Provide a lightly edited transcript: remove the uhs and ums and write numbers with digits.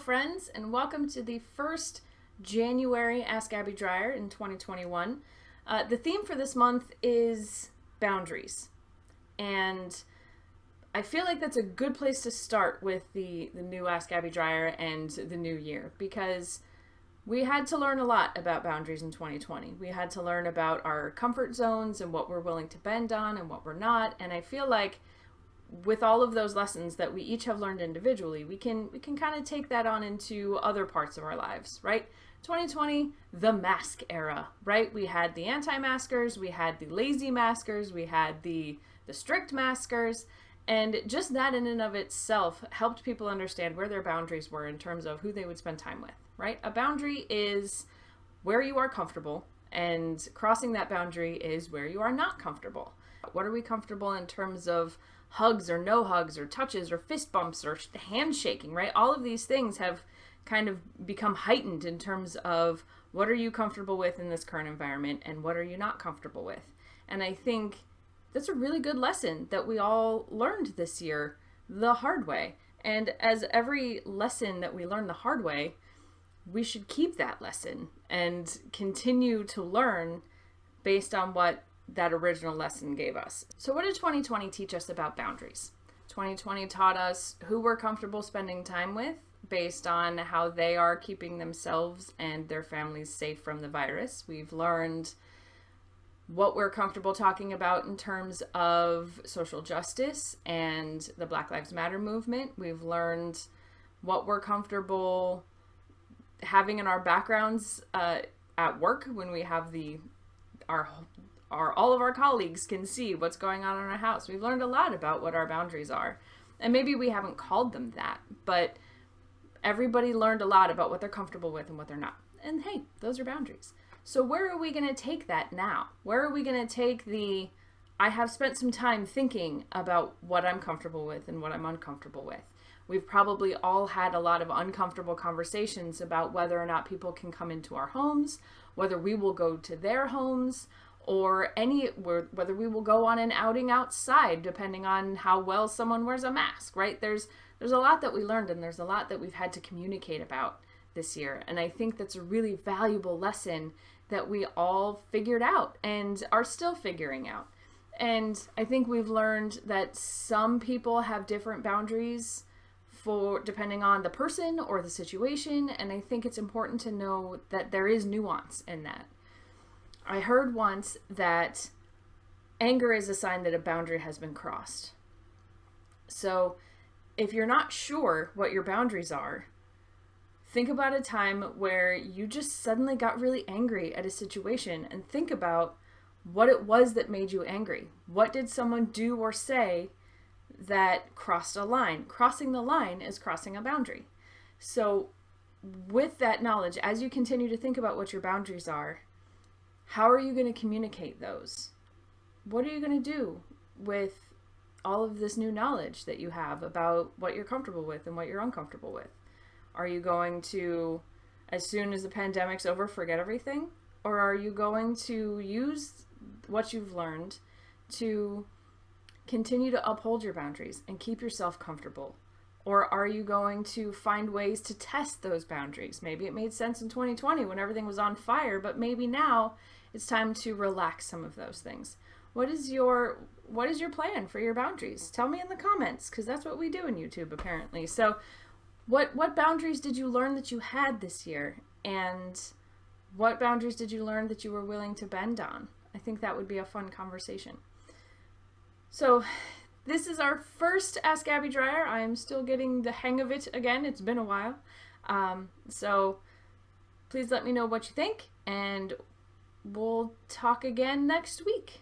friends, and welcome to the first January Ask Abby Dreyer in 2021. The theme for this month is boundaries, and I feel like that's a good place to start with the new Ask Abby Dreyer and the new year, because we had to learn a lot about boundaries in 2020. We had to learn about our comfort zones and what we're willing to bend on and what we're not, and I feel like with all of those lessons that we each have learned individually, we can kind of take that on into other parts of our lives, right? 2020, the mask era, right? We had the anti-maskers, we had the lazy maskers, we had the strict maskers, and just that in and of itself helped people understand where their boundaries were in terms of who they would spend time with, right? A boundary is where you are comfortable, and crossing that boundary is where you are not comfortable. What are we comfortable in terms of hugs or no hugs or touches or fist bumps or handshaking, right? All of these things have kind of become heightened in terms of what are you comfortable with in this current environment and what are you not comfortable with. And I think that's a really good lesson that we all learned this year the hard way. And as every lesson that we learn the hard way, we should keep that lesson and continue to learn based on what that original lesson gave us. So what did 2020 teach us about boundaries? 2020 taught us who we're comfortable spending time with based on how they are keeping themselves and their families safe from the virus. We've learned what we're comfortable talking about in terms of social justice and the Black Lives Matter movement. We've learned what we're comfortable having in our backgrounds at work when we have all of our colleagues can see what's going on in our house. We've learned a lot about what our boundaries are. And maybe we haven't called them that, but everybody learned a lot about what they're comfortable with and what they're not. And hey, those are boundaries. So where are we going to take that now? Where are we going to take I have spent some time thinking about what I'm comfortable with and what I'm uncomfortable with? We've probably all had a lot of uncomfortable conversations about whether or not people can come into our homes, whether we will go to their homes, or whether we will go on an outing outside, depending on how well someone wears a mask, right? There's a lot that we learned, and there's a lot that we've had to communicate about this year. And I think that's a really valuable lesson that we all figured out and are still figuring out. And I think we've learned that some people have different boundaries depending on the person or the situation. And I think it's important to know that there is nuance in that. I heard once that anger is a sign that a boundary has been crossed. So if you're not sure what your boundaries are, think about a time where you just suddenly got really angry at a situation and think about what it was that made you angry. What did someone do or say that crossed a line? Crossing the line is crossing a boundary. So with that knowledge, as you continue to think about what your boundaries are, how are you going to communicate those? What are you going to do with all of this new knowledge that you have about what you're comfortable with and what you're uncomfortable with? Are you going to, as soon as the pandemic's over, forget everything? Or are you going to use what you've learned to continue to uphold your boundaries and keep yourself comfortable? Or are you going to find ways to test those boundaries? Maybe it made sense in 2020 when everything was on fire, but maybe now it's time to relax some of those things. What is your plan for your boundaries? Tell me in the comments, because that's what we do in YouTube apparently. So what boundaries did you learn that you had this year? And what boundaries did you learn that you were willing to bend on? I think that would be a fun conversation. So this is our first Ask Abby Dreyer. I am still getting the hang of it again. It's been a while. So please let me know what you think, and we'll talk again next week.